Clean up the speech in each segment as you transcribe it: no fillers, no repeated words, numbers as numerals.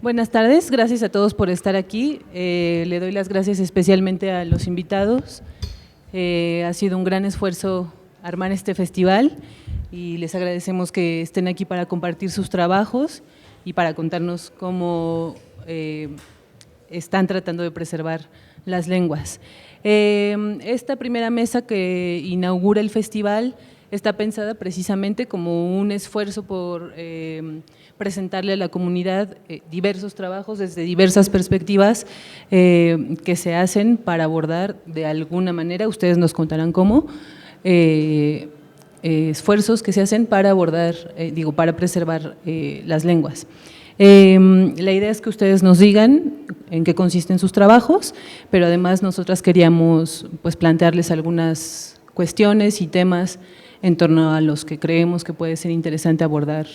Buenas tardes, gracias a todos por estar aquí. Le doy las gracias especialmente a los invitados. Ha sido un gran esfuerzo armar este festival y les agradecemos que estén aquí para compartir sus trabajos y para contarnos cómo están tratando de preservar las lenguas. Esta primera mesa que inaugura el festival está pensada precisamente como un esfuerzo por presentarle a la comunidad diversos trabajos desde diversas perspectivas que se hacen para abordar de alguna manera, ustedes nos contarán cómo, esfuerzos que se hacen para abordar, para preservar las lenguas. La idea es que ustedes nos digan en qué consisten sus trabajos, pero además nosotras queríamos pues plantearles algunas cuestiones y temas en torno a los que creemos que puede ser interesante abordar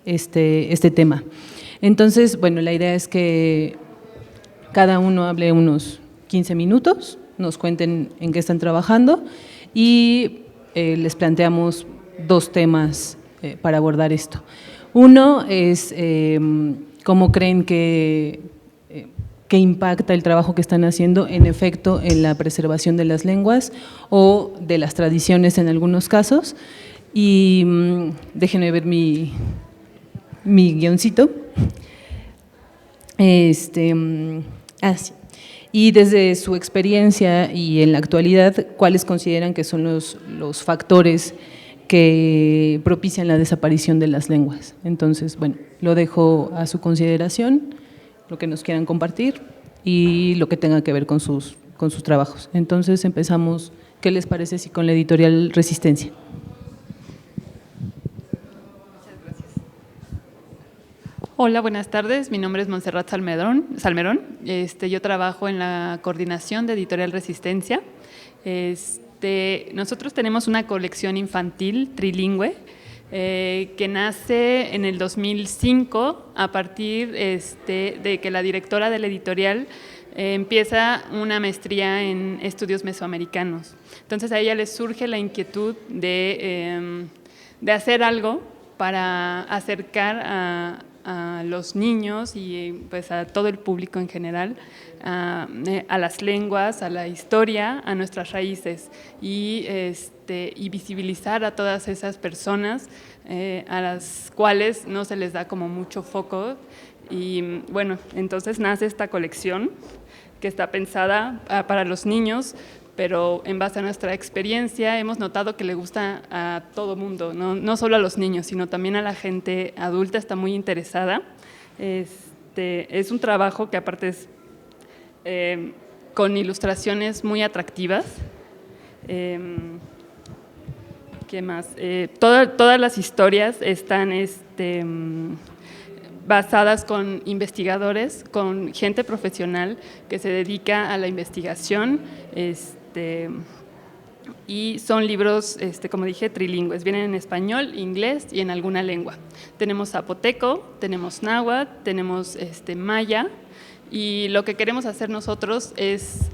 este tema. Entonces, bueno, la idea es que cada uno hable unos 15 minutos, nos cuenten en qué están trabajando y les planteamos dos temas para abordar esto. Uno es cómo creen que impacta el trabajo que están haciendo en efecto en la preservación de las lenguas o de las tradiciones en algunos casos. Y déjenme ver mi guioncito. Sí. Y desde su experiencia y en la actualidad, ¿cuáles consideran que son los factores que propician la desaparición de las lenguas? Entonces, bueno, lo dejo a su consideración, lo que nos quieran compartir y lo que tenga que ver con sus trabajos. Entonces empezamos, ¿qué les parece si con la editorial Resistencia? Muchas gracias. Hola, buenas tardes, mi nombre es Montserrat Salmerón. Yo trabajo en la coordinación de Editorial Resistencia. Nosotros tenemos una colección infantil trilingüe que nace en el 2005 a partir de que la directora de la editorial empieza una maestría en estudios mesoamericanos. Entonces a ella le surge la inquietud de hacer algo para acercar a los niños y pues a todo el público en general a las lenguas, a la historia, a nuestras raíces y visibilizar a todas esas personas a las cuales no se les da como mucho foco. Y bueno, entonces nace esta colección que está pensada para los niños, pero en base a nuestra experiencia hemos notado que le gusta a todo mundo, no solo a los niños, sino también a la gente adulta, está muy interesada. Es un trabajo que aparte es con ilustraciones muy atractivas. ¿Qué más? Todas las historias están basadas con investigadores, con gente profesional que se dedica a la investigación, y son libros, como dije, trilingües, vienen en español, inglés y en alguna lengua. Tenemos zapoteco, tenemos náhuatl, tenemos maya, y lo que queremos hacer nosotros es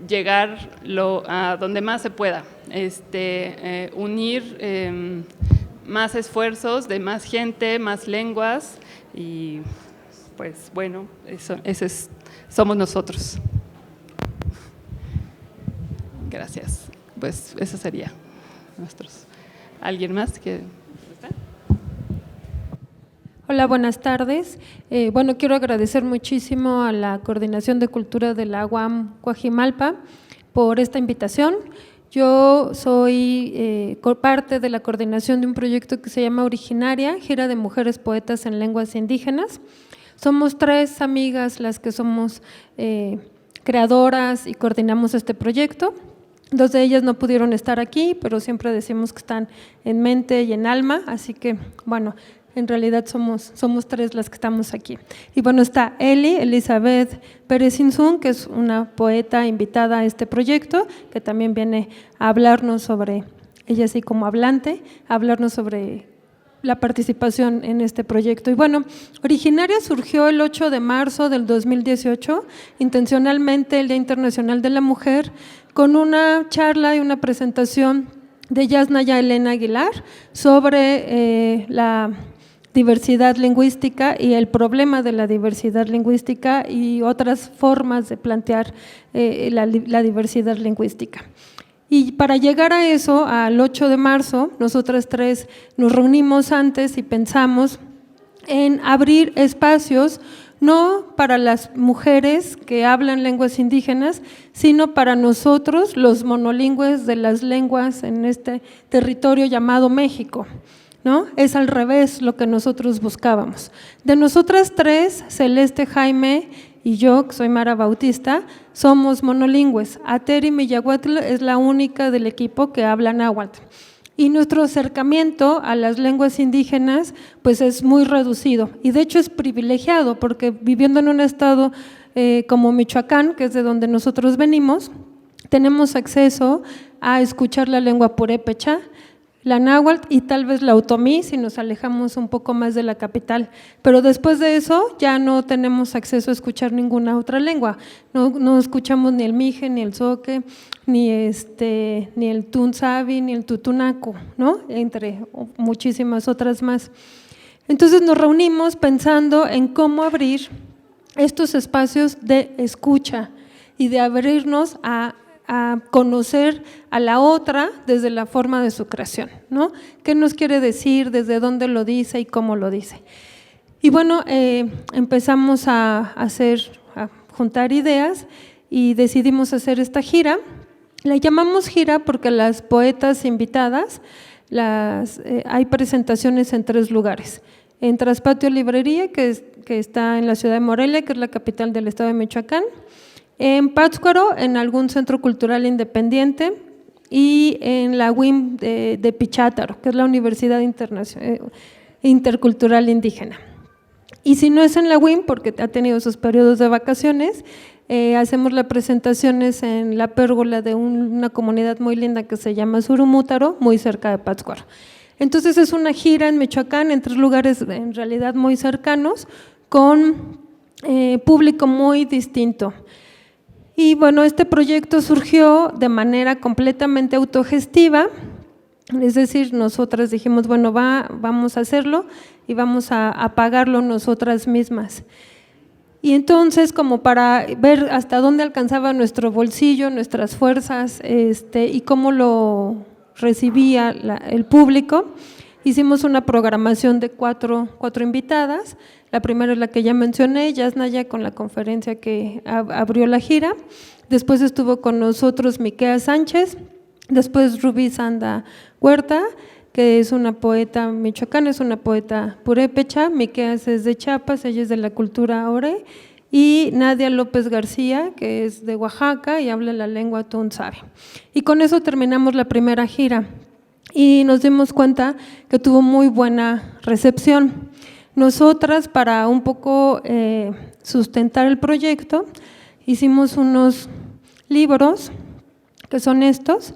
llegar a donde más se pueda, unir más esfuerzos de más gente, más lenguas, y pues bueno, somos nosotros. Gracias. Pues eso sería nuestros. ¿Alguien más que está? Hola, buenas tardes. Quiero agradecer muchísimo a la Coordinación de Cultura de la UAM Coajimalpa por esta invitación. Yo soy parte de la coordinación de un proyecto que se llama Originaria, Gira de Mujeres Poetas en Lenguas Indígenas. Somos 3 amigas las que somos creadoras y coordinamos este proyecto. 2 de ellas no pudieron estar aquí, pero siempre decimos que están en mente y en alma, así que, bueno, en realidad somos 3 las que estamos aquí. Y bueno, está Elizabeth Pérez Insun, que es una poeta invitada a este proyecto, que también viene a hablarnos sobre, ella así como hablante, a hablarnos sobre la participación en este proyecto. Y bueno, Originaria surgió el 8 de marzo del 2018, intencionalmente el Día Internacional de la Mujer, con una charla y una presentación de Yasnaya Elena Aguilar sobre diversidad lingüística y el problema de la diversidad lingüística y otras formas de plantear la diversidad lingüística. Y para llegar a eso, al 8 de marzo, nosotras tres nos reunimos antes y pensamos en abrir espacios no para las mujeres que hablan lenguas indígenas, sino para nosotros, los monolingües de las lenguas en este territorio llamado México, ¿no? Es al revés lo que nosotros buscábamos. De nosotras tres, Celeste, Jaime y yo, que soy Mara Bautista, somos monolingües. Ateri Miyahuatl es la única del equipo que habla náhuatl. Y nuestro acercamiento a las lenguas indígenas pues es muy reducido y de hecho es privilegiado porque viviendo en un estado como Michoacán, que es de donde nosotros venimos, tenemos acceso a escuchar la lengua purépecha, la náhuatl y tal vez la otomí si nos alejamos un poco más de la capital, pero después de eso ya no tenemos acceso a escuchar ninguna otra lengua, no escuchamos ni el mije, ni el zoque, ni el tunzavi, ni el tutunaco, ¿no? Entre muchísimas otras más. Entonces nos reunimos pensando en cómo abrir estos espacios de escucha y de abrirnos a conocer a la otra desde la forma de su creación, ¿no? ¿Qué nos quiere decir, desde dónde lo dice y cómo lo dice? Y bueno, empezamos a juntar ideas y decidimos hacer esta gira. La llamamos gira porque las poetas invitadas, hay presentaciones en 3 lugares. En Traspatio Librería, que está en la ciudad de Morelia, que es la capital del estado de Michoacán, en Pátzcuaro, en algún centro cultural independiente, y en la UIM de Pichátaro, que es la Universidad Intercultural Indígena. Y si no es en la UIM, porque ha tenido sus periodos de vacaciones, hacemos las presentaciones en la pérgola de una comunidad muy linda que se llama Surumútaro, muy cerca de Pátzcuaro. Entonces es una gira en Michoacán, en 3 lugares en realidad muy cercanos, con público muy distinto. Y bueno, este proyecto surgió de manera completamente autogestiva, es decir, nosotras dijimos, bueno, vamos a hacerlo y vamos a pagarlo nosotras mismas. Y entonces, como para ver hasta dónde alcanzaba nuestro bolsillo, nuestras fuerzas y cómo lo recibía el público, hicimos una programación de cuatro invitadas. La primera es la que ya mencioné, Yasnaya, con la conferencia que abrió la gira. Después estuvo con nosotros Miquea Sánchez, después Rubí Sanda Huerta, que es una poeta michoacana, es una poeta purépecha. Miquea es de Chiapas, ella es de la cultura ore, y Nadia López García, que es de Oaxaca y habla la lengua tunzavi. Y con eso terminamos la primera gira y nos dimos cuenta que tuvo muy buena recepción. Nosotras, para un poco sustentar el proyecto, hicimos unos libros que son estos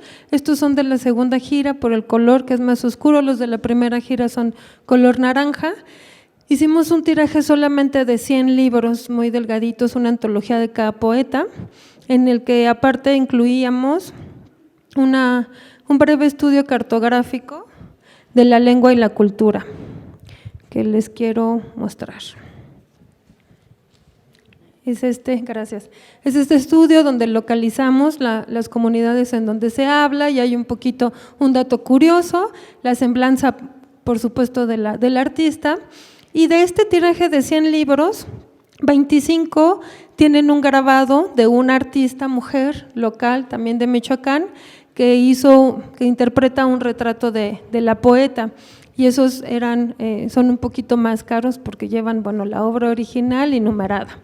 son de la segunda gira por el color que es más oscuro, los de la primera gira son color naranja. Hicimos un tiraje solamente de 100 libros muy delgaditos, una antología de cada poeta, en el que aparte incluíamos un breve estudio cartográfico de la lengua y la cultura, que les quiero mostrar. Gracias. Es este estudio donde localizamos las comunidades en donde se habla y hay un dato curioso, la semblanza, por supuesto, del artista. Y de este tiraje de 100 libros, 25 tienen un grabado de una artista mujer local, también de Michoacán, que interpreta un retrato de la poeta. Y esos son un poquito más caros porque llevan, la obra original y numerada.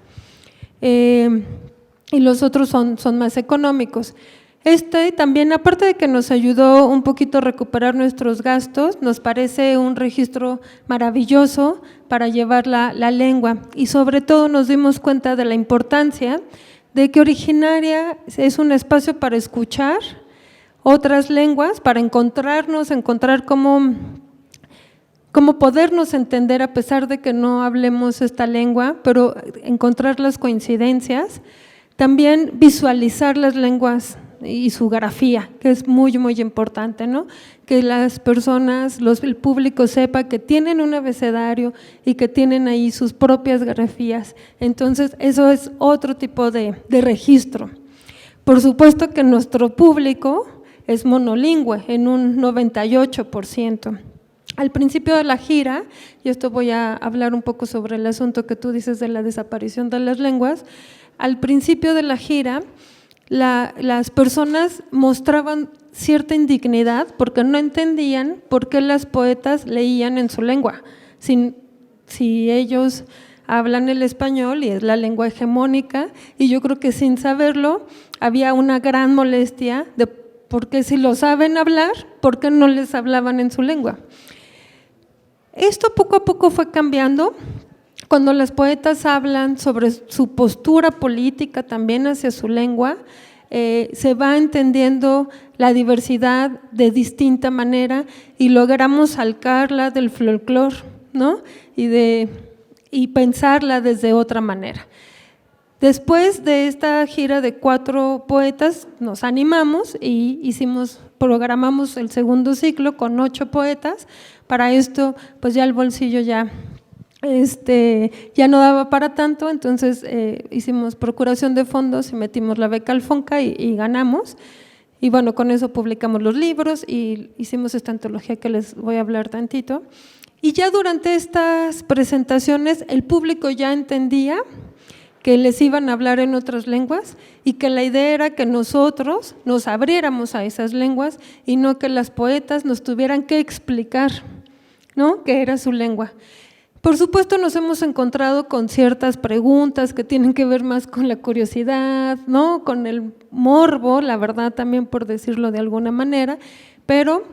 Y los otros son más económicos. También, aparte de que nos ayudó un poquito a recuperar nuestros gastos, nos parece un registro maravilloso para llevar la lengua y sobre todo nos dimos cuenta de la importancia de que Originaria es un espacio para escuchar otras lenguas, para encontrar cómo podernos entender a pesar de que no hablemos esta lengua, pero encontrar las coincidencias, también visualizar las lenguas y su grafía, que es muy, muy importante, ¿no? Que las personas, el público sepa que tienen un abecedario y que tienen ahí sus propias grafías. Entonces, eso es otro tipo de registro. Por supuesto que nuestro público es monolingüe en un 98%. Al principio de la gira, y esto voy a hablar un poco sobre el asunto que tú dices de la desaparición de las lenguas, al principio de la gira las personas mostraban cierta indignidad porque no entendían por qué las poetas leían en su lengua, si ellos hablan el español y es la lengua hegemónica, y yo creo que sin saberlo había una gran molestia de por qué si lo saben hablar, por qué no les hablaban en su lengua. Esto poco a poco fue cambiando. Cuando las poetas hablan sobre su postura política también hacia su lengua, se va entendiendo la diversidad de distinta manera y logramos sacarla del folclore, ¿no? y pensarla desde otra manera. Después de esta gira de 4 poetas, nos animamos y programamos el segundo ciclo con 8 poetas. Para esto, pues ya el bolsillo ya no daba para tanto, entonces hicimos procuración de fondos y metimos la beca al FONCA y ganamos. Y bueno, con eso publicamos los libros y hicimos esta antología que les voy a hablar tantito. Y ya durante estas presentaciones el público ya entendía que les iban a hablar en otras lenguas y que la idea era que nosotros nos abriéramos a esas lenguas y no que las poetas nos tuvieran que explicar, ¿no?, qué era su lengua. Por supuesto nos hemos encontrado con ciertas preguntas que tienen que ver más con la curiosidad, ¿no?, con el morbo, la verdad también por decirlo de alguna manera, pero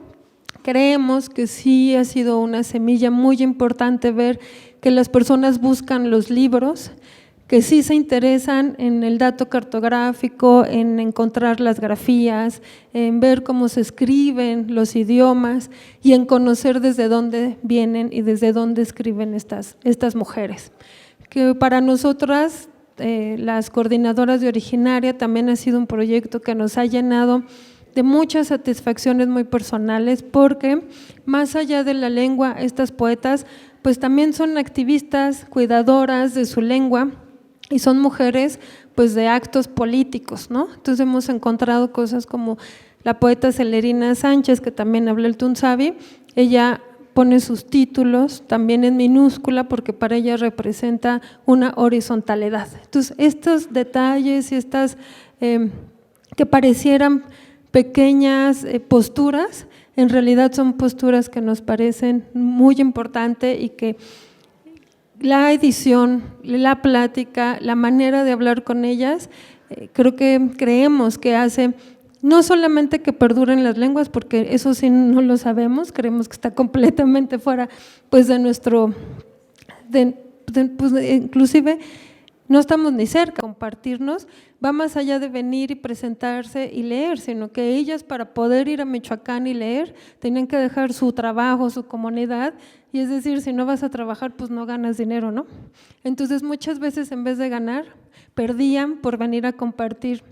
creemos que sí ha sido una semilla muy importante ver que las personas buscan los libros, que sí se interesan en el dato cartográfico, en encontrar las grafías, en ver cómo se escriben los idiomas y en conocer desde dónde vienen y desde dónde escriben estas mujeres. Que para nosotras, las coordinadoras de Originaria, también ha sido un proyecto que nos ha llenado de muchas satisfacciones muy personales, porque más allá de la lengua, estas poetas pues también son activistas, cuidadoras de su lengua, y son mujeres pues de actos políticos, ¿no? Entonces hemos encontrado cosas como la poeta Celerina Sánchez, que también habla el Tunzavi, ella pone sus títulos también en minúscula porque para ella representa una horizontalidad. Entonces estos detalles y estas que parecieran pequeñas posturas, en realidad son posturas que nos parecen muy importantes y que la edición, la plática, la manera de hablar con ellas, creemos que hace no solamente que perduren las lenguas, porque eso sí no lo sabemos, creemos que está completamente fuera pues de nuestro, inclusive no estamos ni cerca de compartirnos, va más allá de venir y presentarse y leer, sino que ellas para poder ir a Michoacán y leer, tenían que dejar su trabajo, su comunidad, y es decir, si no vas a trabajar, pues no ganas dinero, ¿no? Entonces muchas veces en vez de ganar, perdían por venir a compartir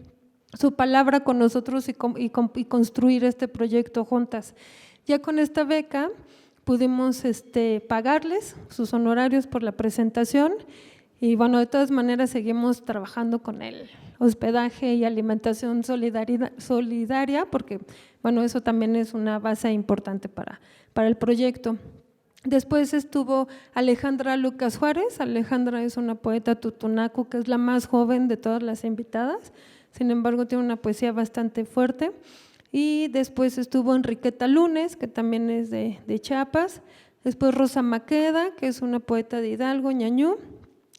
su palabra con nosotros y construir este proyecto juntas. Ya con esta beca pudimos pagarles sus honorarios por la presentación. Y bueno, de todas maneras seguimos trabajando con el hospedaje y alimentación solidaria, porque bueno, eso también es una base importante para el proyecto. Después estuvo Alejandra Lucas Juárez. Alejandra es una poeta tutunaco que es la más joven de todas las invitadas, sin embargo tiene una poesía bastante fuerte. Y después estuvo Enriqueta Lunes, que también es de Chiapas. Después Rosa Maqueda, que es una poeta de Hidalgo, Ñañú.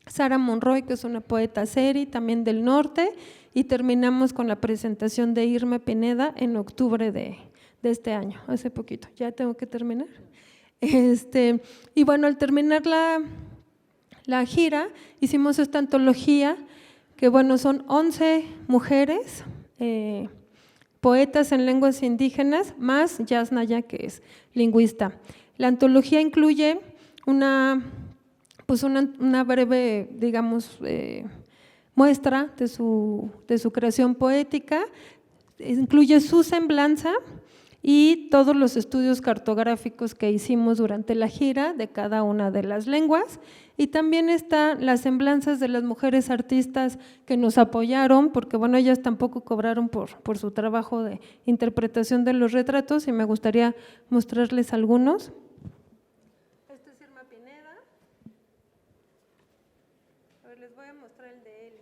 Sara Monroy, que es una poeta seri, también del norte, y terminamos con la presentación de Irma Pineda en octubre de este año, hace poquito. Ya tengo que terminar. Y bueno, al terminar la gira, hicimos esta antología, que bueno, son 11 mujeres, poetas en lenguas indígenas, más Yasnaya, que es lingüista. La antología incluye una breve, digamos, muestra de su creación poética. incluye su semblanza y todos los estudios cartográficos que hicimos durante la gira de cada una de las lenguas. Y también están las semblanzas de las mujeres artistas que nos apoyaron, porque bueno, ellas tampoco cobraron por su trabajo de interpretación de los retratos, y me gustaría mostrarles algunos. Este es Irma Pineda. A ver, les voy a mostrar el de él.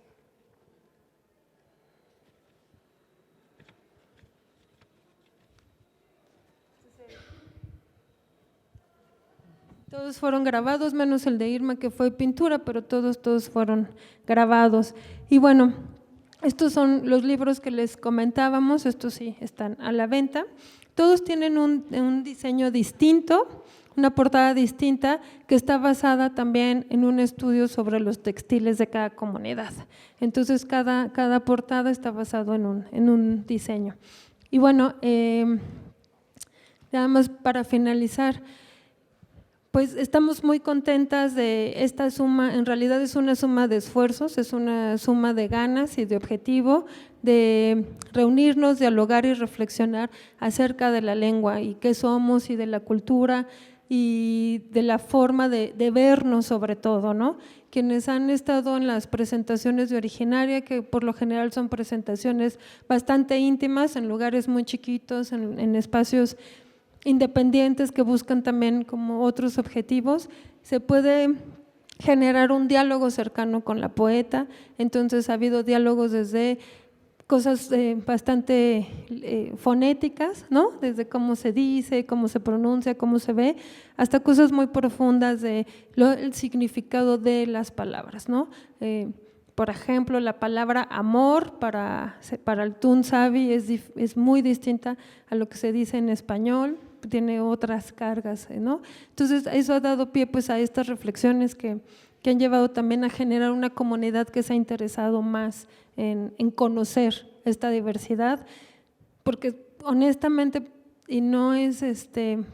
Todos fueron grabados, menos el de Irma, que fue pintura, pero todos fueron grabados. Y bueno, estos son los libros que les comentábamos, estos sí están a la venta. Todos tienen un diseño distinto, una portada distinta, que está basada también en un estudio sobre los textiles de cada comunidad. Entonces, cada portada está basado en un diseño. Y bueno, nada más para finalizar, pues estamos muy contentas de esta suma. En realidad es una suma de esfuerzos, es una suma de ganas y de objetivo de reunirnos, dialogar y reflexionar acerca de la lengua y qué somos y de la cultura y de la forma de vernos sobre todo, ¿no? Quienes han estado en las presentaciones de Originaria, que por lo general son presentaciones bastante íntimas, en lugares muy chiquitos, en espacios independientes que buscan también como otros objetivos, se puede generar un diálogo cercano con la poeta. Entonces ha habido diálogos desde cosas bastante fonéticas, ¿no? Desde cómo se dice, cómo se pronuncia, cómo se ve, hasta cosas muy profundas de el significado de las palabras, ¿no? Por ejemplo, la palabra amor para el Tunsavi es muy distinta a lo que se dice en español, tiene otras cargas, ¿no? Entonces, eso ha dado pie pues a estas reflexiones que han llevado también a generar una comunidad que se ha interesado más en conocer esta diversidad, porque honestamente, y no es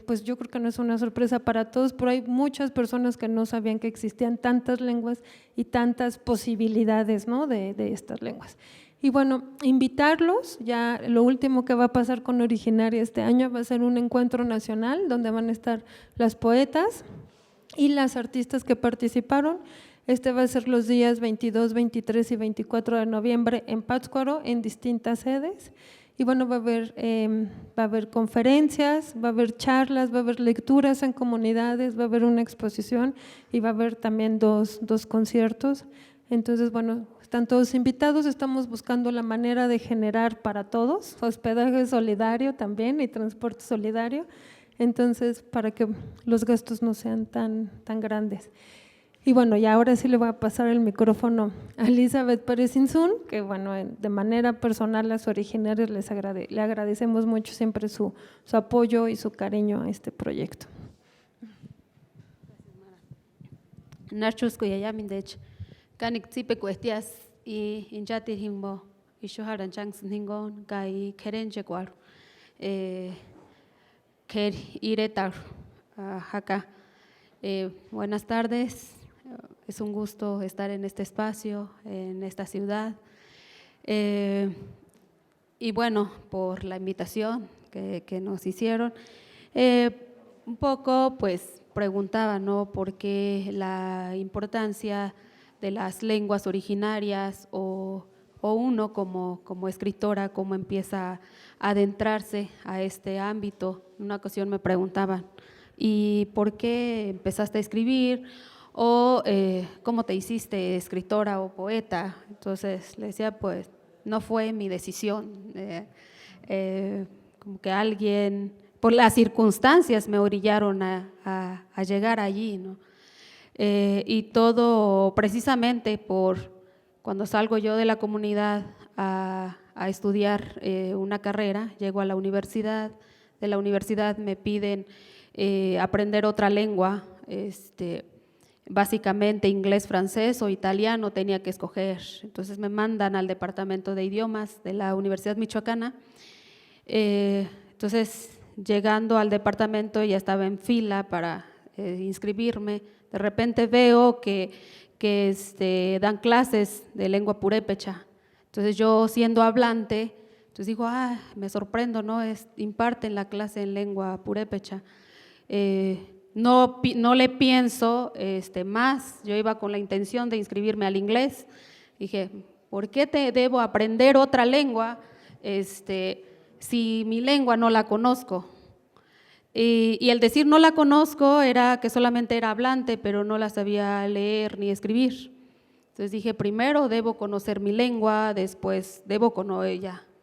pues yo creo que no es una sorpresa para todos, pero hay muchas personas que no sabían que existían tantas lenguas y tantas posibilidades, ¿no? de estas lenguas. Y bueno, invitarlos, ya lo último que va a pasar con Originaria este año va a ser un encuentro nacional donde van a estar las poetas y las artistas que participaron. Va a ser los días 22, 23 y 24 de noviembre en Pátzcuaro, en distintas sedes. Y bueno, va a haber conferencias, va a haber charlas, va a haber lecturas en comunidades, va a haber una exposición y va a haber también dos conciertos. Entonces, bueno, están todos invitados, estamos buscando la manera de generar para todos, hospedaje solidario también y transporte solidario, entonces para que los gastos no sean tan grandes. Y bueno, y ahora sí le voy a pasar el micrófono a Elizabeth Pérez Insun, que bueno, de manera personal a los Originarios le agradecemos mucho siempre su apoyo y su cariño a este proyecto. Nachos Kuyayamindech, Kanik Zipe Cuestias y Injati Himbo, y Shoharan Changs Ningon, Kai Kerenche Guar, Ker Iretar, Haka. Buenas tardes. Es un gusto estar en este espacio, en esta ciudad. Y bueno, por la invitación que nos hicieron, un poco pues preguntaba, ¿no? ¿Por qué la importancia de las lenguas originarias o uno como escritora, cómo empieza a adentrarse a este ámbito? En una ocasión me preguntaban, ¿y por qué empezaste a escribir? O ¿cómo te hiciste escritora o poeta? Entonces le decía, pues no fue mi decisión, como que alguien, por las circunstancias me orillaron a llegar allí, ¿no? Y todo precisamente por cuando salgo yo de la comunidad a estudiar una carrera, llego a la universidad, de la universidad me piden aprender otra lengua, básicamente inglés, francés o italiano tenía que escoger. Entonces me mandan al departamento de idiomas de la Universidad Michoacana. Entonces llegando al departamento ya estaba en fila para inscribirme. De repente veo que dan clases de lengua purépecha. Entonces yo siendo hablante, Entonces digo, me sorprendo, ¿no? Imparten la clase en lengua purépecha. No le pienso más, yo iba con la intención de inscribirme al inglés. Dije, ¿por qué debo aprender otra lengua si mi lengua no la conozco? Y el decir no la conozco era que solamente era hablante, pero no la sabía leer ni escribir. Entonces dije, primero debo conocer mi lengua, después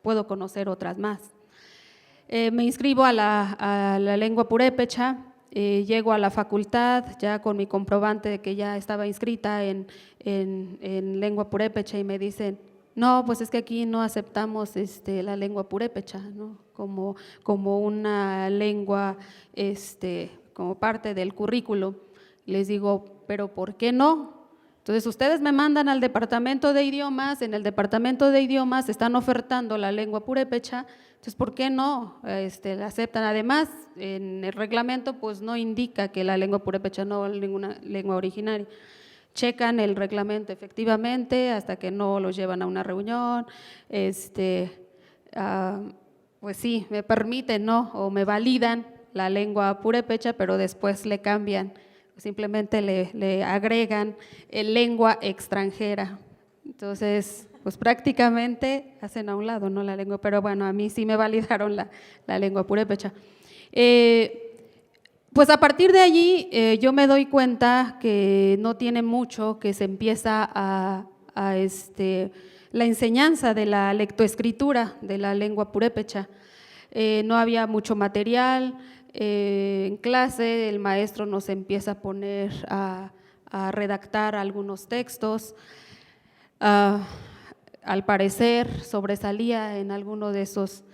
puedo conocer otras más. Me inscribo a la lengua purépecha, llego a la facultad ya con mi comprobante de que ya estaba inscrita en lengua purépecha y me dicen, no, pues es que aquí no aceptamos la lengua purépecha, ¿no? como una lengua como parte del currículo. Les digo, ¿pero por qué no? Entonces ustedes me mandan al departamento de idiomas, en el departamento de idiomas están ofertando la lengua purépecha, entonces ¿por qué no la aceptan? Además, en el reglamento pues no indica que la lengua purépecha no es ninguna lengua originaria. Checan el reglamento efectivamente hasta que no los llevan a una reunión, pues sí, me permiten, ¿no? O me validan la lengua purépecha, pero después le cambian, simplemente le agregan lengua extranjera. Entonces, pues prácticamente hacen a un lado, ¿no? La lengua, pero bueno, a mí sí me validaron la lengua purépecha. Pues a partir de allí yo me doy cuenta que no tiene mucho que se empieza la enseñanza de la lectoescritura de la lengua purépecha. No había mucho material, en clase el maestro nos empieza a poner a redactar algunos textos. Al parecer sobresalía en alguno de esos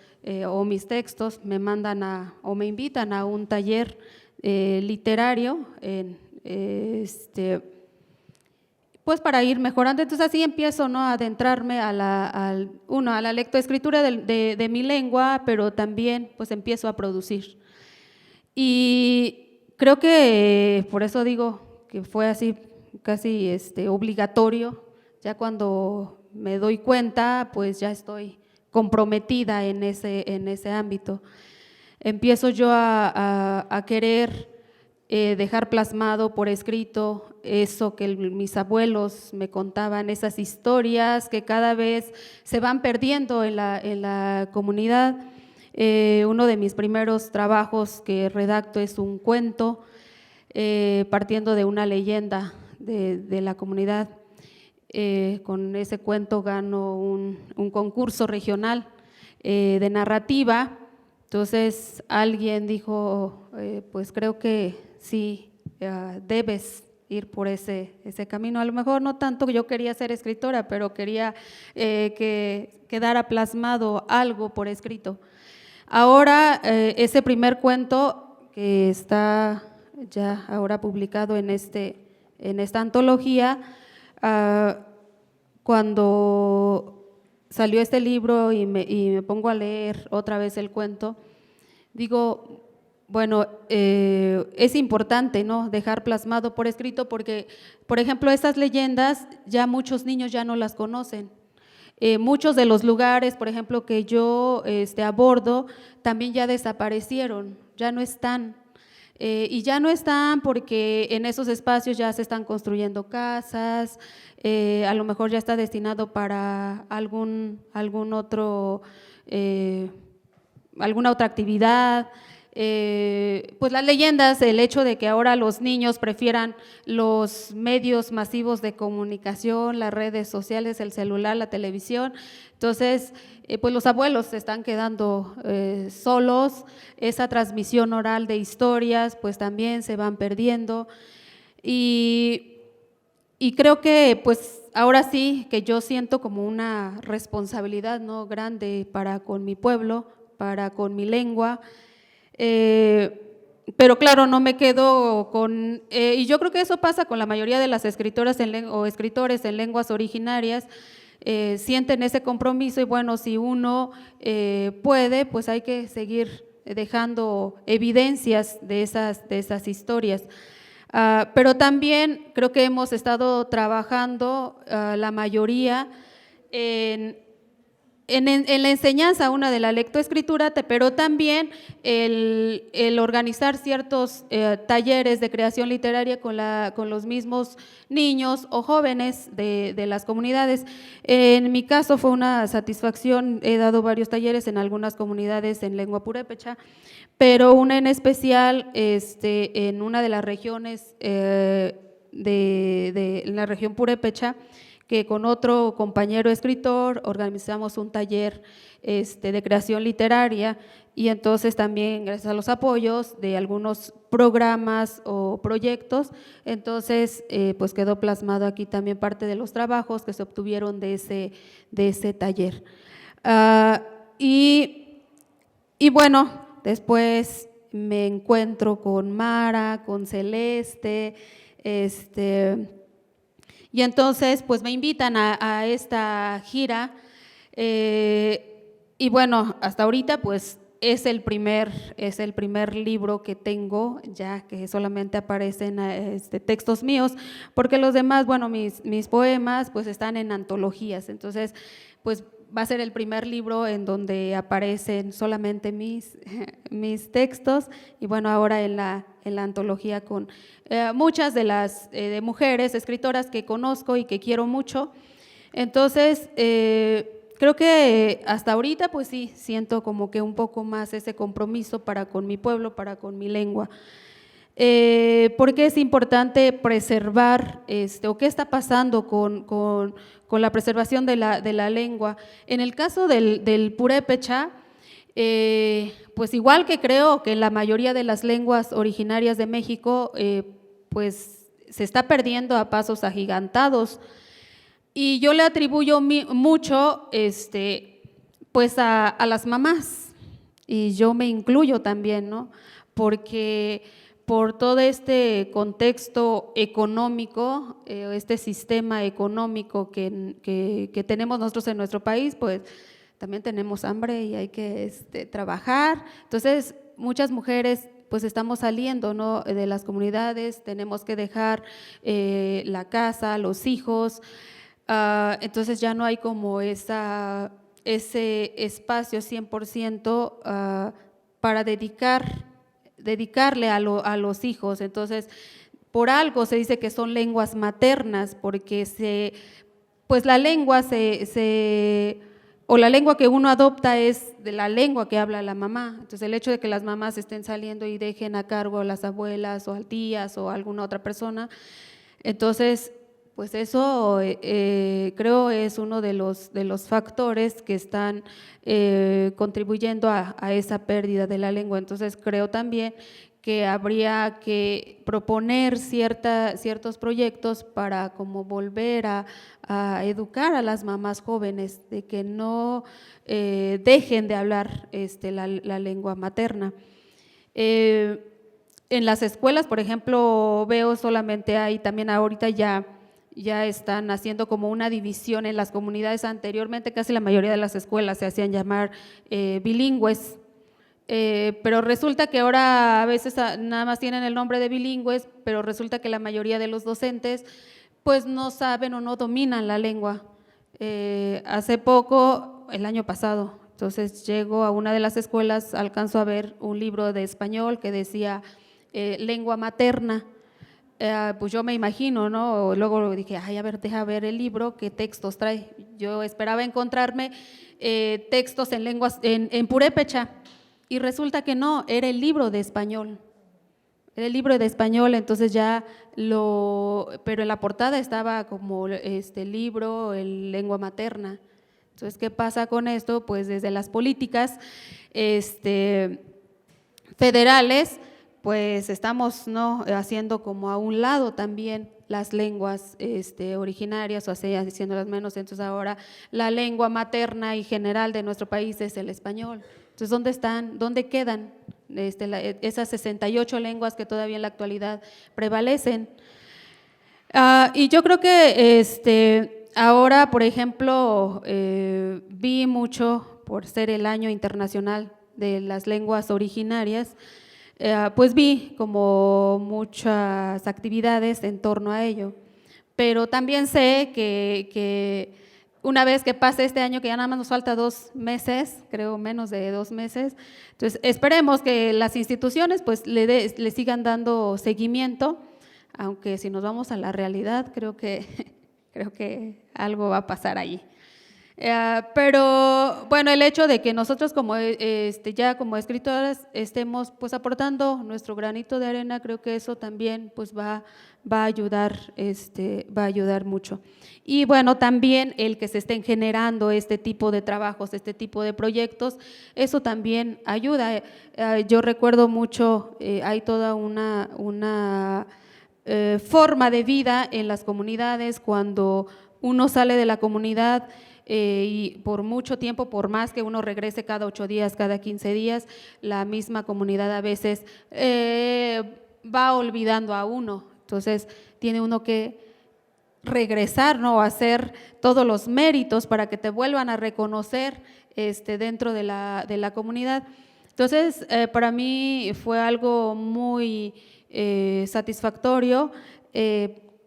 o mis textos, me mandan o me invitan a un taller literario, pues para ir mejorando. Entonces así empiezo, ¿no?, a adentrarme a la lectoescritura de mi lengua, pero también pues empiezo a producir. Y creo que por eso digo que fue así casi obligatorio. Ya cuando me doy cuenta, pues ya estoy comprometida en ese ámbito. Empiezo yo a querer dejar plasmado por escrito eso que mis abuelos me contaban, esas historias que cada vez se van perdiendo en la comunidad. Uno de mis primeros trabajos que redacto es un cuento partiendo de una leyenda de la comunidad. Con ese cuento gano un concurso regional de narrativa. Entonces alguien dijo, pues creo que sí, debes ir por ese camino. A lo mejor no tanto que yo quería ser escritora, pero quería que quedara plasmado algo por escrito. Ahora ese primer cuento que está ya ahora publicado en esta antología, cuando salió este libro y me pongo a leer otra vez el cuento, digo, bueno, es importante, ¿no?, dejar plasmado por escrito porque, por ejemplo, estas leyendas ya muchos niños ya no las conocen. Muchos de los lugares, por ejemplo, que yo abordo, también ya desaparecieron, ya no están. Y ya no están porque en esos espacios ya se están construyendo casas, a lo mejor ya está destinado para alguna otra actividad. Pues las leyendas, el hecho de que ahora los niños prefieran los medios masivos de comunicación, las redes sociales, el celular, la televisión, entonces pues los abuelos se están quedando solos, esa transmisión oral de historias pues también se van perdiendo y creo que pues ahora sí que yo siento como una responsabilidad, ¿no?, grande para con mi pueblo, para con mi lengua. Pero claro, no me quedo con… y yo creo que eso pasa con la mayoría de las escritoras o escritores en lenguas originarias, sienten ese compromiso y bueno, si uno puede, pues hay que seguir dejando evidencias de esas historias. Pero también creo que hemos estado trabajando la mayoría en en la enseñanza, una de la lectoescritura, pero también el organizar ciertos talleres de creación literaria con los mismos niños o jóvenes de las comunidades. En mi caso fue una satisfacción, he dado varios talleres en algunas comunidades en lengua purépecha, pero una en especial en una de las regiones de la región purépecha, que con otro compañero escritor organizamos un taller de creación literaria, y entonces también gracias a los apoyos de algunos programas o proyectos, entonces pues quedó plasmado aquí también parte de los trabajos que se obtuvieron de ese taller. Y bueno, después me encuentro con Mara, con Celeste, y entonces pues me invitan a esta gira, y bueno, hasta ahorita pues es el primer libro que tengo, ya que solamente aparecen textos míos, porque los demás, bueno, mis poemas pues están en antologías, entonces pues va a ser el primer libro en donde aparecen solamente mis textos, y bueno, ahora en la antología con muchas de las de mujeres escritoras que conozco y que quiero mucho. Entonces, creo que hasta ahorita pues sí, siento como que un poco más ese compromiso para con mi pueblo, para con mi lengua. Porque es importante preservar, o qué está pasando con la preservación de la lengua. En el caso del purépecha, pues igual que creo que la mayoría de las lenguas originarias de México, pues se está perdiendo a pasos agigantados, y yo le atribuyo mucho pues a las mamás, y yo me incluyo también, ¿no? Porque por todo este contexto económico, este sistema económico que tenemos nosotros en nuestro país, pues también tenemos hambre y hay que trabajar. Entonces, muchas mujeres pues estamos saliendo, ¿no?, de las comunidades, tenemos que dejar la casa, los hijos, entonces ya no hay como ese espacio 100% para dedicarle a los hijos. Entonces, por algo se dice que son lenguas maternas, porque pues la lengua o la lengua que uno adopta es de la lengua que habla la mamá. Entonces, el hecho de que las mamás estén saliendo y dejen a cargo a las abuelas o a tías o a alguna otra persona, entonces pues eso creo es uno de los factores que están contribuyendo a esa pérdida de la lengua. Entonces creo también que habría que proponer ciertos proyectos para como volver a educar a las mamás jóvenes, de que no dejen de hablar la lengua materna. En las escuelas, por ejemplo, veo solamente hay también ahorita ya están haciendo como una división en las comunidades. Anteriormente casi la mayoría de las escuelas se hacían llamar bilingües, pero resulta que ahora a veces nada más tienen el nombre de bilingües, pero resulta que la mayoría de los docentes pues no saben o no dominan la lengua. Hace poco, el año pasado, entonces llego a una de las escuelas, alcanzo a ver un libro de español que decía lengua materna. Pues yo me imagino, ¿no? Luego dije, ay, a ver, deja ver el libro, qué textos trae. Yo esperaba encontrarme textos en lenguas, en purépecha, y resulta que no, era el libro de español. Era el libro de español, entonces pero en la portada estaba como libro en lengua materna. Entonces, ¿qué pasa con esto? Pues desde las políticas federales, pues estamos haciendo como a un lado también las lenguas originarias, o sea, haciéndolas menos. Entonces ahora la lengua materna y general de nuestro país es el español. Entonces, ¿dónde están? ¿Dónde quedan esas 68 lenguas que todavía en la actualidad prevalecen? Y yo creo que ahora, por ejemplo, vi mucho, por ser el Año Internacional de las Lenguas Originarias, pues vi como muchas actividades en torno a ello, pero también sé que una vez que pase este año, que ya nada más nos falta 2 meses, creo menos de 2 meses, entonces esperemos que las instituciones pues le sigan dando seguimiento, aunque si nos vamos a la realidad, creo que algo va a pasar ahí. Pero bueno, el hecho de que nosotros como ya como escritoras estemos pues aportando nuestro granito de arena, creo que eso también pues va a ayudar mucho. Y bueno, también el que se estén generando este tipo de trabajos, este tipo de proyectos, eso también ayuda. Yo recuerdo mucho, hay toda una forma de vida en las comunidades cuando uno sale de la comunidad. Y por mucho tiempo, por más que uno regrese cada 8 días, cada 15 días, la misma comunidad a veces va olvidando a uno. Entonces, tiene uno que regresar, ¿no? Hacer todos los méritos para que te vuelvan a reconocer dentro de la comunidad. Entonces, para mí fue algo muy satisfactorio.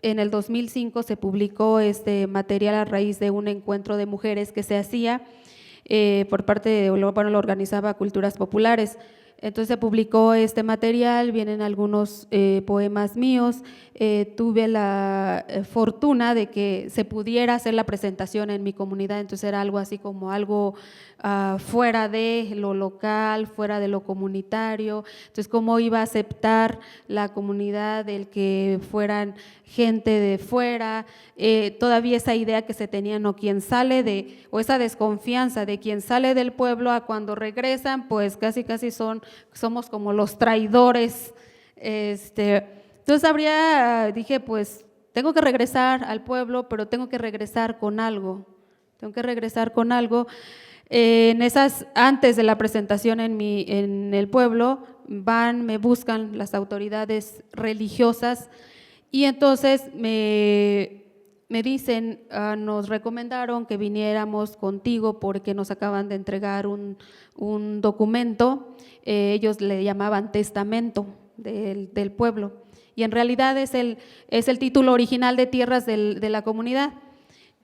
En el 2005 se publicó este material a raíz de un encuentro de mujeres que se hacía por parte de, bueno, lo organizaba Culturas Populares. Entonces se publicó este material, vienen algunos poemas míos, tuve la fortuna de que se pudiera hacer la presentación en mi comunidad, entonces era algo así como algo fuera de lo local, fuera de lo comunitario, entonces cómo iba a aceptar la comunidad el que fueran gente de fuera, todavía esa idea que se tenía, ¿no? Quien sale o esa desconfianza de quien sale del pueblo a cuando regresan, pues casi somos como los traidores. Entonces dije, pues tengo que regresar al pueblo, pero tengo que regresar con algo, antes de la presentación en el pueblo, me buscan las autoridades religiosas y entonces me dicen, nos recomendaron que viniéramos contigo porque nos acaban de entregar un documento, ellos le llamaban testamento del pueblo, y en realidad es el título original de tierras de la comunidad.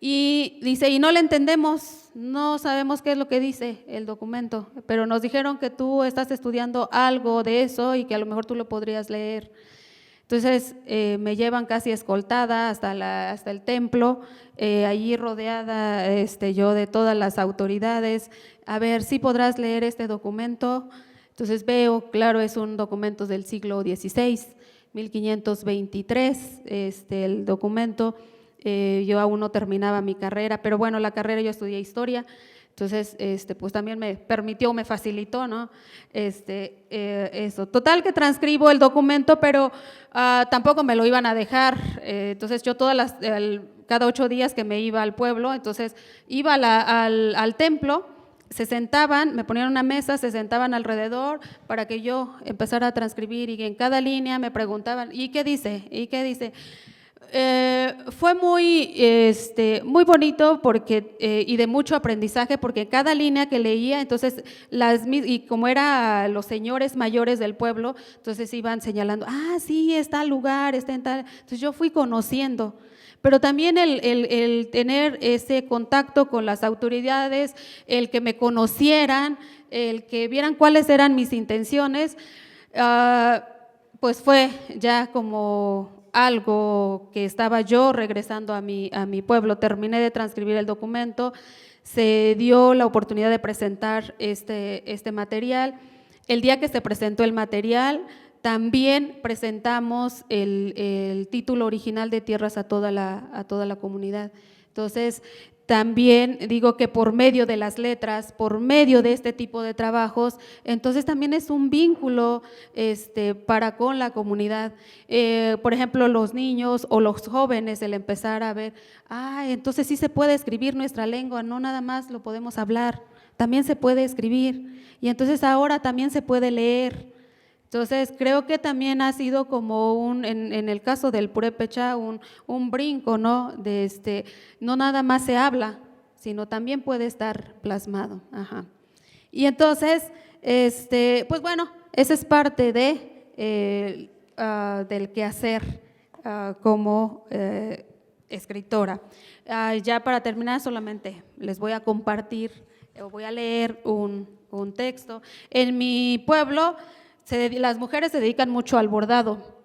Y dice, y no le entendemos, no sabemos qué es lo que dice el documento, pero nos dijeron que tú estás estudiando algo de eso y que a lo mejor tú lo podrías leer. Entonces me llevan casi escoltada hasta el templo, allí rodeada yo de todas las autoridades, a ver si podrás leer este documento. Entonces veo, claro, es un documento del siglo XVI, 1523, el documento. Yo aún no terminaba mi carrera, pero bueno, la carrera yo estudié historia, entonces pues también me permitió, me facilitó, ¿no? Eso. Total que transcribo el documento, pero tampoco me lo iban a dejar, entonces yo cada 8 días que me iba al pueblo, entonces iba al templo, se sentaban, me ponían una mesa, se sentaban alrededor para que yo empezara a transcribir y en cada línea me preguntaban, ¿y qué dice? ¿Y qué dice? Fue muy bonito porque, y de mucho aprendizaje, porque cada línea que leía, entonces, y como eran los señores mayores del pueblo, entonces iban señalando, sí, está el lugar, está en tal, entonces yo fui conociendo. Pero también el tener ese contacto con las autoridades, el que me conocieran, el que vieran cuáles eran mis intenciones, pues fue ya como algo que estaba yo regresando a mi pueblo. Terminé de transcribir el documento, se dio la oportunidad de presentar este material. El día que se presentó el material, también presentamos el título original de Tierras a toda la comunidad. Entonces, también digo que por medio de las letras, por medio de este tipo de trabajos, entonces también es un vínculo para con la comunidad. Por ejemplo, los niños o los jóvenes, el empezar a ver, entonces sí se puede escribir nuestra lengua, no nada más lo podemos hablar, también se puede escribir, y entonces ahora también se puede leer. Entonces, creo que también ha sido como en el caso del purépecha, un brinco, ¿no? No nada más se habla, sino también puede estar plasmado. Ajá. Y entonces, pues bueno, esa es parte del quehacer como escritora. Ya para terminar, solamente les voy a compartir, voy a leer un texto. En mi pueblo, las mujeres se dedican mucho al bordado,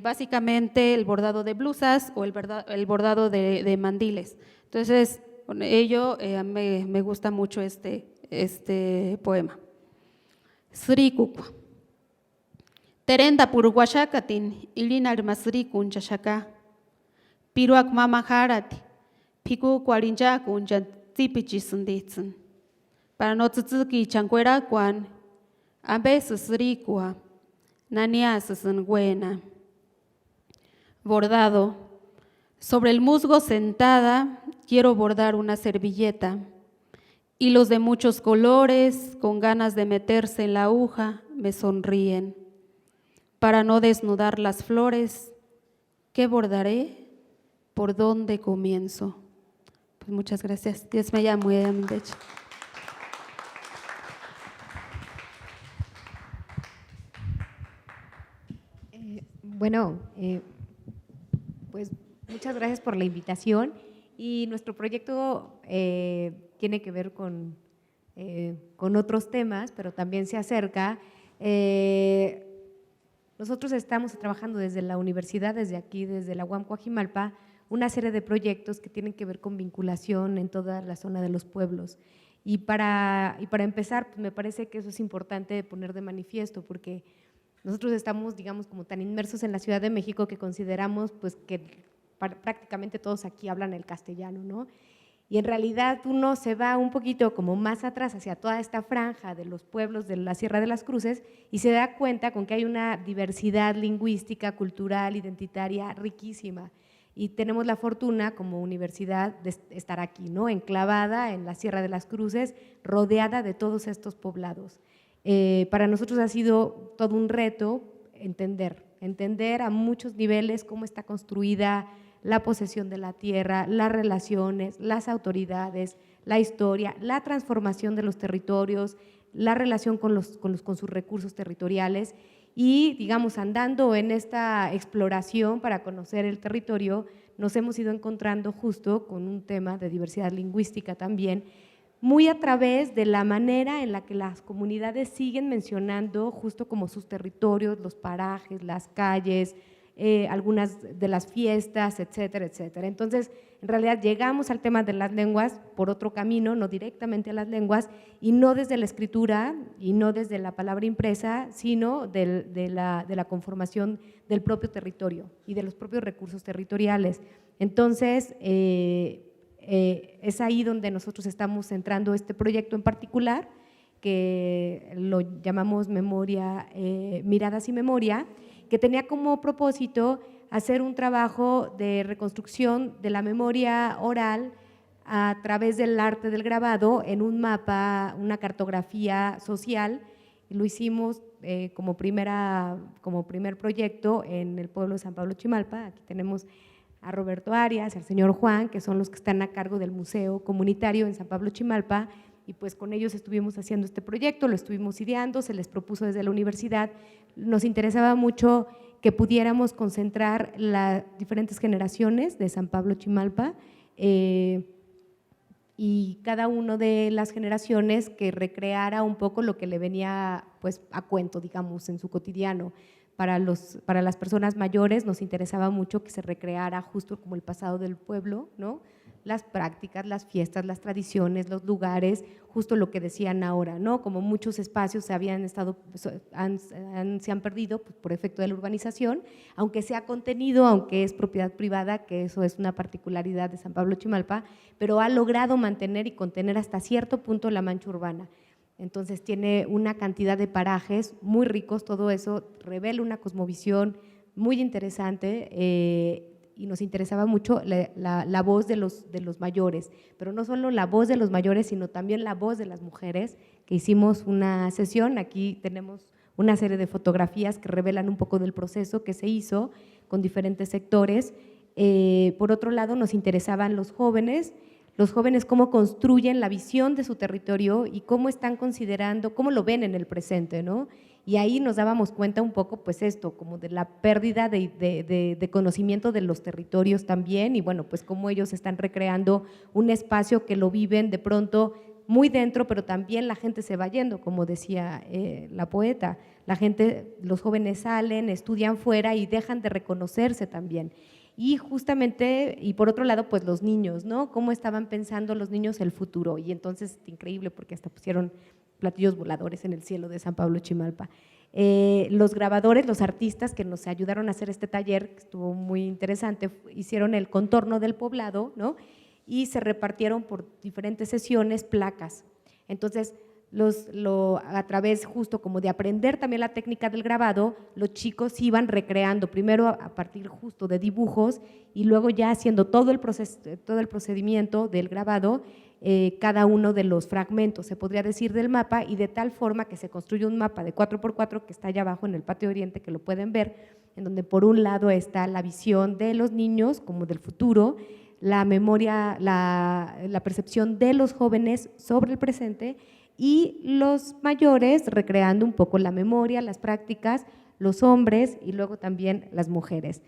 básicamente el bordado de blusas o el bordado de mandiles. Entonces, con ello me gusta mucho este poema. Srikukwa. Terenda purguashakatin, ilinar masrikun chashaka. Piruak mama harati, piku kwarinjakun jantipichisunditzun. Para no tsutsuki chancuera kwan, ambe susrikua, nania susunguena. Bordado. Sobre el musgo sentada, quiero bordar una servilleta. Hilos de muchos colores, con ganas de meterse en la aguja, me sonríen. Para no desnudar las flores, ¿qué bordaré? ¿Por dónde comienzo? Pues muchas gracias. Dios me llama muy bien, de hecho. Bueno, pues muchas gracias por la invitación y nuestro proyecto tiene que ver con otros temas, pero también se acerca. Nosotros estamos trabajando desde la universidad, desde aquí, desde la UAM Coajimalpa, una serie de proyectos que tienen que ver con vinculación en toda la zona de los pueblos. Y para empezar, pues me parece que eso es importante poner de manifiesto, porque nosotros estamos, digamos, como tan inmersos en la Ciudad de México que consideramos pues, que prácticamente todos aquí hablan el castellano, ¿no? Y en realidad uno se va un poquito como más atrás hacia toda esta franja de los pueblos de la Sierra de las Cruces y se da cuenta con que hay una diversidad lingüística, cultural, identitaria riquísima. Y tenemos la fortuna como universidad de estar aquí, ¿no? Enclavada en la Sierra de las Cruces, rodeada de todos estos poblados. Para nosotros ha sido todo un reto entender a muchos niveles cómo está construida la posesión de la tierra, las relaciones, las autoridades, la historia, la transformación de los territorios, la relación con sus recursos territoriales y, digamos, andando en esta exploración para conocer el territorio, nos hemos ido encontrando justo con un tema de diversidad lingüística también, muy a través de la manera en la que las comunidades siguen mencionando justo como sus territorios, los parajes, las calles, algunas de las fiestas, etcétera, etcétera. Entonces, en realidad llegamos al tema de las lenguas por otro camino, no directamente a las lenguas, y no desde la escritura y no desde la palabra impresa, sino de la conformación del propio territorio y de los propios recursos territoriales. Entonces, es ahí donde nosotros estamos centrando este proyecto en particular, que lo llamamos Miradas y Memoria, que tenía como propósito hacer un trabajo de reconstrucción de la memoria oral a través del arte del grabado en un mapa, una cartografía social. Lo hicimos como primer proyecto en el pueblo de San Pablo Chimalpa. Aquí tenemos a Roberto Arias, al señor Juan, que son los que están a cargo del Museo Comunitario en San Pablo Chimalpa, y pues con ellos estuvimos haciendo este proyecto, lo estuvimos ideando, se les propuso desde la universidad. Nos interesaba mucho que pudiéramos concentrar las diferentes generaciones de San Pablo Chimalpa y cada una de las generaciones que recreara un poco lo que le venía pues, a cuento, digamos, en su cotidiano. Para las personas mayores nos interesaba mucho que se recreara justo como el pasado del pueblo, ¿no? Las prácticas, las fiestas, las tradiciones, los lugares, justo lo que decían ahora, ¿no? Como muchos espacios se han perdido pues, por efecto de la urbanización, aunque sea contenido, aunque es propiedad privada, que eso es una particularidad de San Pablo Chimalpa, pero ha logrado mantener y contener hasta cierto punto la mancha urbana. Entonces tiene una cantidad de parajes muy ricos, todo eso revela una cosmovisión muy interesante y nos interesaba mucho la voz de los mayores, pero no solo la voz de los mayores, sino también la voz de las mujeres, que hicimos una sesión, aquí tenemos una serie de fotografías que revelan un poco del proceso que se hizo con diferentes sectores. Por otro lado, nos interesaban los jóvenes cómo construyen la visión de su territorio y cómo están considerando, cómo lo ven en el presente, ¿no? Y ahí nos dábamos cuenta un poco, pues esto, como de la pérdida de conocimiento de los territorios también, y bueno, pues cómo ellos están recreando un espacio que lo viven de pronto muy dentro, pero también la gente se va yendo, como decía la poeta. La gente, los jóvenes salen, estudian fuera y dejan de reconocerse también. Y justamente, y por otro lado, pues los niños, ¿no? ¿Cómo estaban pensando los niños el futuro? Y entonces, increíble, porque hasta pusieron platillos voladores en el cielo de San Pablo Chimalpa. Los grabadores, los artistas que nos ayudaron a hacer este taller, que estuvo muy interesante, hicieron el contorno del poblado, ¿no? Y se repartieron por diferentes sesiones placas. Entonces, a través justo como de aprender también la técnica del grabado, los chicos iban recreando, primero a partir justo de dibujos y luego ya haciendo todo el procedimiento del grabado, cada uno de los fragmentos, se podría decir, del mapa, y de tal forma que se construye un mapa de 4x4 que está allá abajo en el patio oriente, que lo pueden ver, en donde por un lado está la visión de los niños como del futuro, la memoria, la percepción de los jóvenes sobre el presente, y los mayores recreando un poco la memoria, las prácticas, los hombres y luego también las mujeres.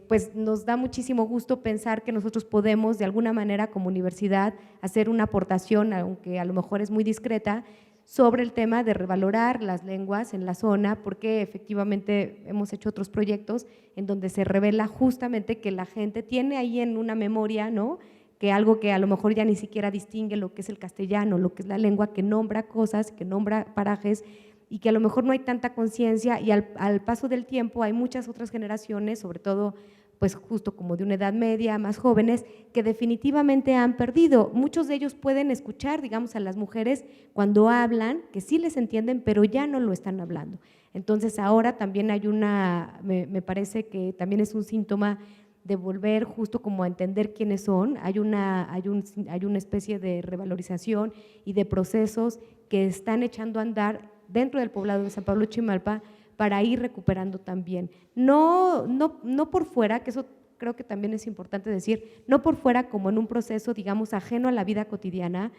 Pues nos da muchísimo gusto pensar que nosotros podemos de alguna manera como universidad hacer una aportación, aunque a lo mejor es muy discreta, sobre el tema de revalorar las lenguas en la zona, porque efectivamente hemos hecho otros proyectos en donde se revela justamente que la gente tiene ahí en una memoria, ¿no?, que algo que a lo mejor ya ni siquiera distingue lo que es el castellano, lo que es la lengua, que nombra cosas, que nombra parajes, y que a lo mejor no hay tanta conciencia, y al paso del tiempo hay muchas otras generaciones, sobre todo pues justo como de una edad media, más jóvenes, que definitivamente han perdido. Muchos de ellos pueden escuchar, digamos, a las mujeres cuando hablan, que sí les entienden, pero ya no lo están hablando. Entonces ahora también hay me parece que también es un síntoma de volver justo como a entender quiénes son, hay una especie de revalorización y de procesos que están echando a andar dentro del poblado de San Pablo Chimalpa para ir recuperando también. No por fuera, que eso creo que también es importante decir, no por fuera como en un proceso, digamos, ajeno a la vida cotidiana,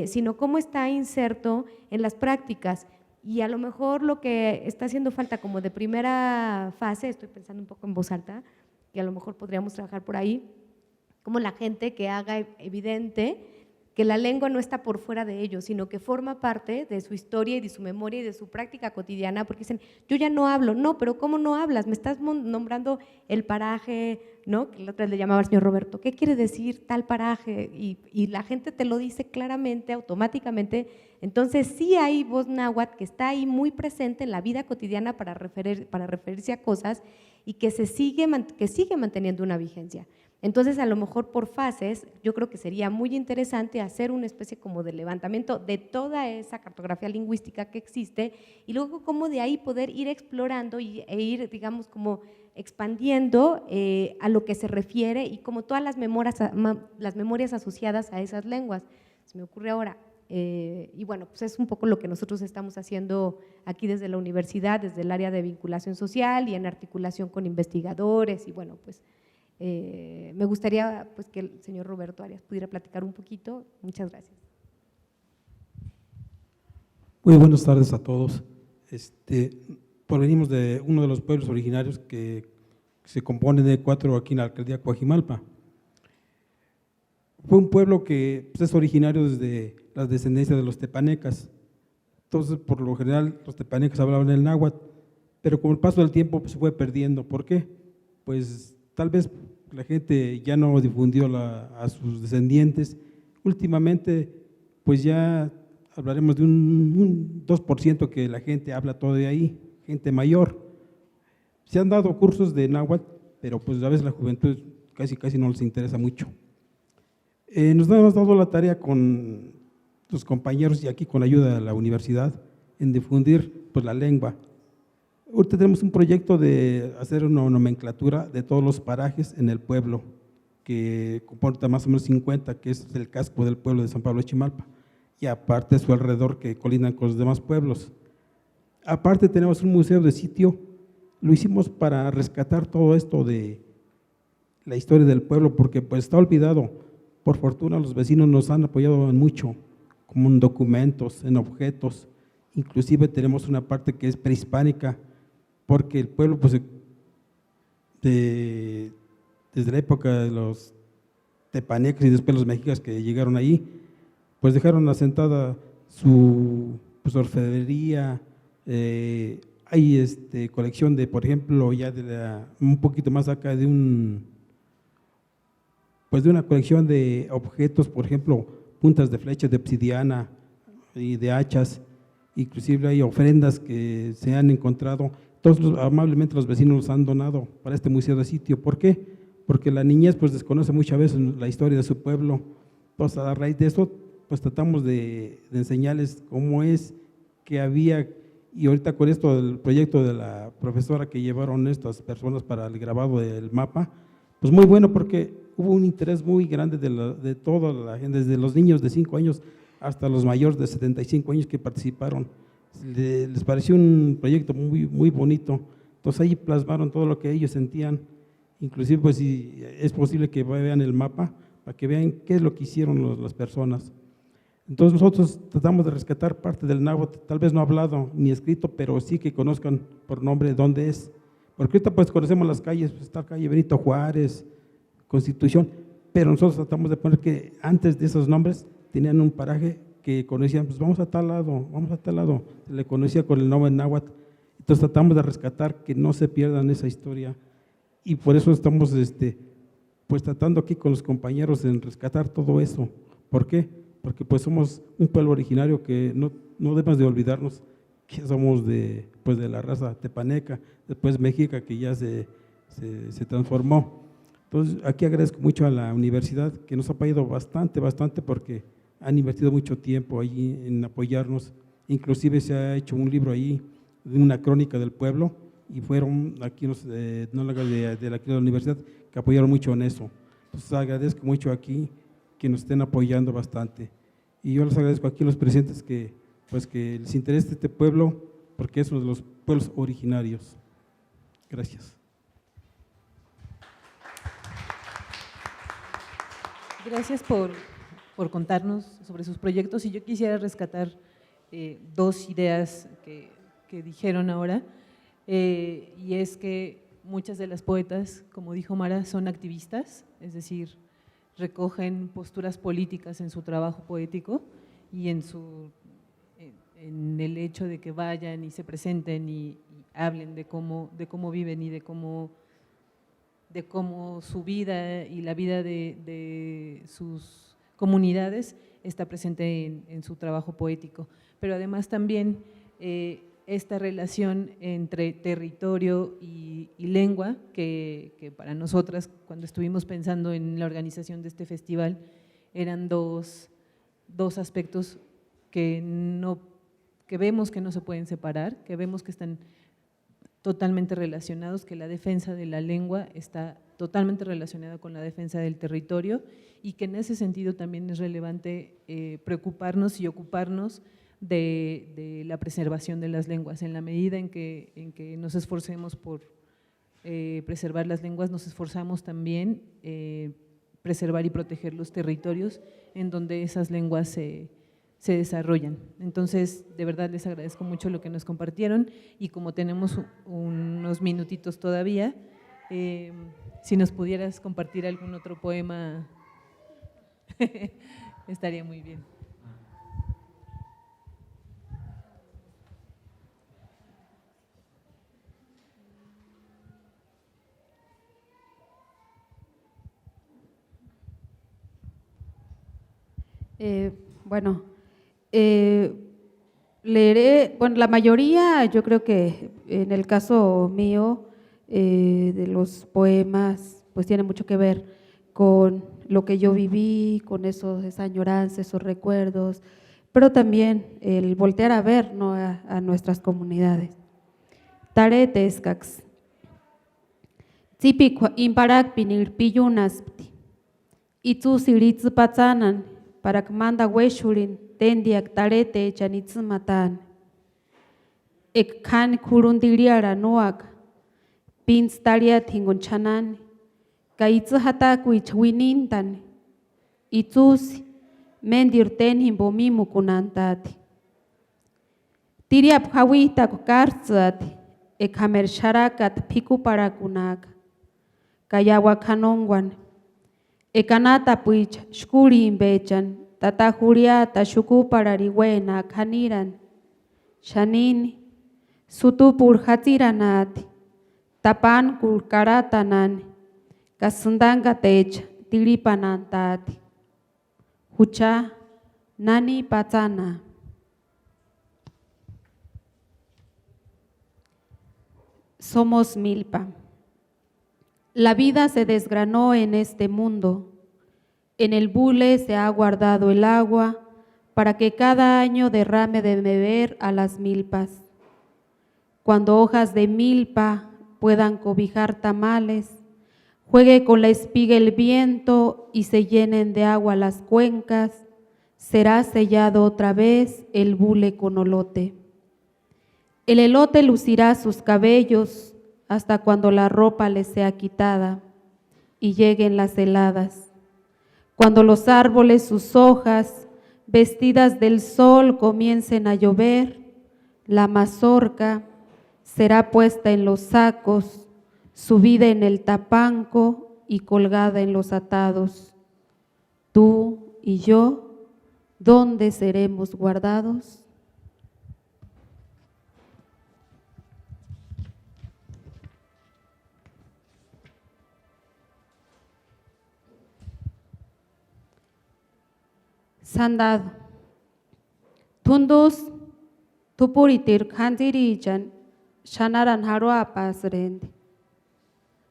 sino cómo está inserto en las prácticas. Y a lo mejor lo que está haciendo falta como de primera fase, estoy pensando un poco en voz alta, que a lo mejor podríamos trabajar por ahí, como la gente que haga evidente que la lengua no está por fuera de ellos, sino que forma parte de su historia y de su memoria y de su práctica cotidiana, porque dicen, yo ya no hablo, no, pero ¿cómo no hablas? Me estás nombrando el paraje, ¿no? Que la otra vez le llamaba al señor Roberto, ¿qué quiere decir tal paraje? Y la gente te lo dice claramente, automáticamente. Entonces sí hay voz náhuatl que está ahí muy presente en la vida cotidiana para referirse a cosas y que sigue manteniendo una vigencia. Entonces, a lo mejor por fases, yo creo que sería muy interesante hacer una especie como de levantamiento de toda esa cartografía lingüística que existe y luego como de ahí poder ir explorando e ir, digamos, como expandiendo a lo que se refiere y como todas las memorias asociadas a esas lenguas. Se me ocurre ahora. Y bueno, pues es un poco lo que nosotros estamos haciendo aquí desde la universidad, desde el área de vinculación social y en articulación con investigadores y bueno, pues me gustaría pues que el señor Roberto Arias pudiera platicar un poquito. Muchas gracias. Muy buenas tardes a todos. Provenimos de uno de los pueblos originarios que se compone de 4 aquí en la alcaldía Coajimalpa. Fue un pueblo que pues, es originario desde la descendencia de los tepanecas. Entonces, por lo general, los tepanecas hablaban el náhuatl, pero con el paso del tiempo pues, se fue perdiendo. ¿Por qué? Pues tal vez la gente ya no difundió a sus descendientes. Últimamente, pues ya hablaremos de un 2% que la gente habla todavía ahí, gente mayor. Se han dado cursos de náhuatl, pero pues a veces la juventud casi no les interesa mucho. Nos hemos dado la tarea con los compañeros y aquí con la ayuda de la universidad en difundir pues, la lengua. Ahorita tenemos un proyecto de hacer una nomenclatura de todos los parajes en el pueblo, que comporta más o menos 50, que es el casco del pueblo de San Pablo de Chimalpa, y aparte a su alrededor que colindan con los demás pueblos. Aparte tenemos un museo de sitio, lo hicimos para rescatar todo esto de la historia del pueblo, porque pues está olvidado. Por fortuna los vecinos nos han apoyado en mucho, como en documentos, en objetos, inclusive tenemos una parte que es prehispánica, porque el pueblo, pues, desde la época de los tepanecas y después los mexicas que llegaron ahí, pues dejaron asentada su pues, orfebrería. Hay colección de, por ejemplo, ya un poquito más acá de pues de una colección de objetos, por ejemplo, puntas de flechas de obsidiana y de hachas, inclusive hay ofrendas que se han encontrado, todos amablemente los vecinos los han donado para este museo de sitio. ¿Por qué? Porque la niñez pues desconoce muchas veces la historia de su pueblo. Entonces, a raíz de eso, pues tratamos de enseñarles cómo es, que había, y ahorita con esto del proyecto de la profesora que llevaron estas personas para el grabado del mapa, pues muy bueno, porque hubo un interés muy grande de toda la gente, desde los niños de 5 años hasta los mayores de 75 años que participaron. Les pareció un proyecto muy, muy bonito. Entonces ahí plasmaron todo lo que ellos sentían. Inclusive, pues si es posible que vean el mapa para que vean qué es lo que hicieron las personas. Entonces nosotros tratamos de rescatar parte del náhuatl, tal vez no hablado ni escrito, pero sí que conozcan por nombre dónde es. Porque ahorita pues conocemos las calles, pues está la calle Benito Juárez, Constitución, pero nosotros tratamos de poner que antes de esos nombres tenían un paraje que conocían, pues vamos a tal lado, se le conocía con el nombre náhuatl. Entonces tratamos de rescatar que no se pierdan esa historia, y por eso estamos pues tratando aquí con los compañeros en rescatar todo eso. ¿Por qué? Porque pues somos un pueblo originario que no debemos de olvidarnos que somos de la raza tepaneca, después mexica, que ya se transformó. Entonces aquí agradezco mucho a la universidad que nos ha apoyado bastante, porque han invertido mucho tiempo ahí en apoyarnos. Inclusive se ha hecho un libro ahí de una crónica del pueblo, y fueron aquí los etnólogos de la universidad que apoyaron mucho en eso. Entonces agradezco mucho aquí que nos estén apoyando bastante. Y yo les agradezco aquí a los presentes que les interese este pueblo, porque es uno de los pueblos originarios. Gracias. Gracias por contarnos sobre sus proyectos, y yo quisiera rescatar 2 ideas que dijeron ahora, y es que muchas de las poetas, como dijo Mara, son activistas, es decir, recogen posturas políticas en su trabajo poético y en el hecho de que vayan y se presenten y hablen de cómo viven y de cómo su vida y la vida de sus comunidades está presente en su trabajo poético. Pero además también esta relación entre territorio y lengua, que para nosotras, cuando estuvimos pensando en la organización de este festival, eran dos aspectos que vemos que no se pueden separar, que vemos que están totalmente relacionados, que la defensa de la lengua está totalmente relacionada con la defensa del territorio, y que en ese sentido también es relevante preocuparnos y ocuparnos de la preservación de las lenguas. En la medida en que nos esforcemos por preservar las lenguas, nos esforzamos también preservar y proteger los territorios en donde esas lenguas se desarrollan. Entonces, de verdad les agradezco mucho lo que nos compartieron, y como tenemos unos minutitos todavía, si nos pudieras compartir algún otro poema, estaría muy bien. Bueno, leeré, la mayoría, yo creo que en el caso mío, de los poemas, pues tiene mucho que ver con lo que yo viví, con esa añoranza, esos recuerdos, pero también el voltear a ver, ¿no?, a nuestras comunidades. Tare tescax. Tzipi imparak pinir piyunaspti. Itzu siritz patsanan, parak manda hueshurin, tendiak tarete chanitzmatan. Ek kan kurundiliara noak, pins taria tingonchanan, kaitzu hataku ichwinintan, itzus mendirten himbomimu kunantati. Tiriap hawita kartzat ekamer sharakat piku parakunak. Kayawa kanongwan. Ekanata puich shkuri imbechan. Tata juriata shuku parariwena kaniran. Shanini. Sutupur hatiranati. Tapan kur karatanan. Kasundanga techa tiripanantati. Hucha nani patana. Somos milpa. La vida se desgranó en este mundo. En el bule se ha guardado el agua para que cada año derrame de beber a las milpas. Cuando hojas de milpa puedan cobijar tamales, juegue con la espiga el viento y se llenen de agua las cuencas, será sellado otra vez el bule con olote. El elote lucirá sus cabellos hasta cuando la ropa le sea quitada y lleguen las heladas. Cuando los árboles sus hojas, vestidas del sol, comiencen a llover, la mazorca será puesta en los sacos, subida en el tapanco y colgada en los atados. Tú y yo, ¿dónde seremos guardados? Sandado. Tundus tupuritir kandirichan shanaran haroa pasrende.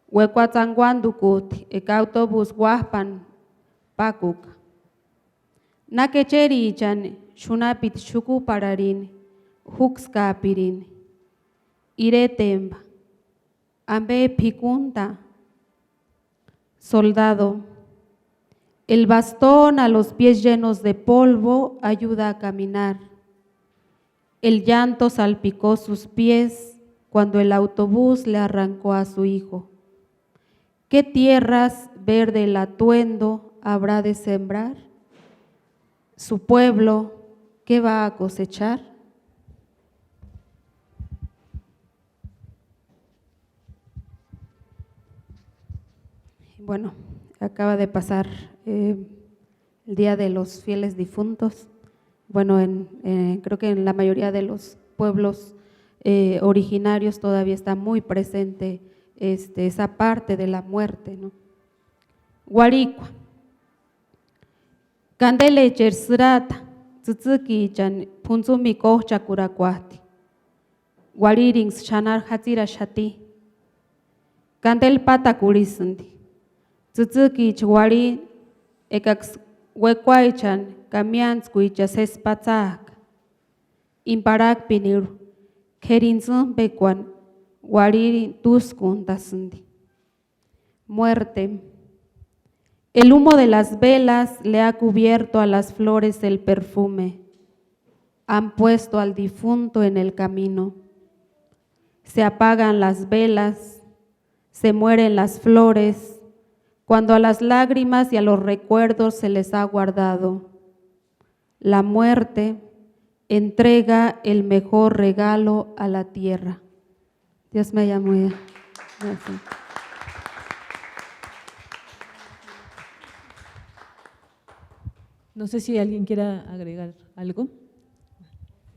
Huecuatzanguanducut ek autobus guapan pakuk. Nakecherichan shunapit shuku pararin huxkapirin. Iretemba. Ambe picunta. Soldado. El bastón a los pies llenos de polvo ayuda a caminar. El llanto salpicó sus pies cuando el autobús le arrancó a su hijo. ¿Qué tierras verde el atuendo habrá de sembrar? ¿Su pueblo qué va a cosechar? Bueno, acaba de pasar el Día de los Fieles Difuntos. Bueno, creo que en la mayoría de los pueblos originarios todavía está muy presente esa parte de la muerte, ¿no? Guaricua. Candele chersrata, tzuzuki chan punzumi kohcha kurakwati. Guarirings shanar hatira shati. Candel pata kurisundi. Tzuzuki chwari ekax huecuaichan kamianskuicha sespatsak. Imparak pinir kerinzun bekuan guariri tuskun tasundi. Muerte. El humo de las velas le ha cubierto a las flores el perfume. Han puesto al difunto en el camino. Se apagan las velas, se mueren las flores, cuando a las lágrimas y a los recuerdos se les ha guardado. La muerte entrega el mejor regalo a la tierra. Dios me haya muy bien. Gracias. No sé si alguien quiera agregar algo.